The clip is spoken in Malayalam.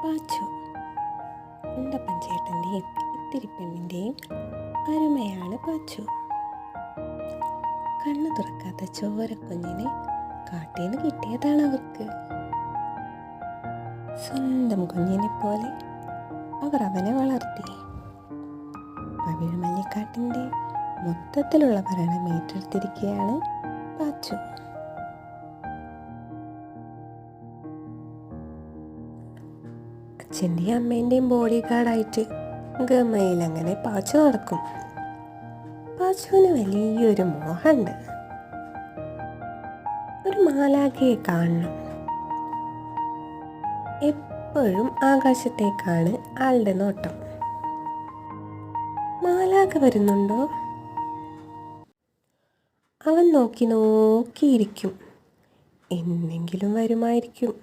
പാച്ചു. ഉണ്ടപ്പഞ്ചേട്ടൻ്റെയും ഇത്തിരി പെണ്ണിൻ്റെയും അരുമയാണ് പാച്ചു. കണ്ണു തുറക്കാത്ത ചോരക്കുഞ്ഞിനെ കാട്ടീന്ന് കിട്ടിയതാണ് അവർക്ക്. സ്വന്തം കുഞ്ഞിനെ പോലെ അവർ അവനെ വളർത്തി. പവിഴമല്ലിക്കാട്ടിൻ്റെ മൊത്തത്തിലുള്ള ഭരണം ഏറ്റെടുത്തിരിക്കുകയാണ് പാച്ചു. അച്ഛൻ്റെയും അമ്മേൻ്റെയും ബോഡി ഗാർഡായിട്ട് ഗമയിൽ അങ്ങനെ പാച്ചു നടക്കും. പാച്ചുവിന് വലിയൊരു മോഹമുണ്ട്. ഒരു മാലാഖയെ കാണണം. എപ്പോഴും ആകാശത്തേക്കാണ് ആളുടെ നോട്ടം. മാലാഖ വരുന്നുണ്ടോ? അവൻ നോക്കിയിരിക്കും. എന്നെങ്കിലും വരുമായിരിക്കും.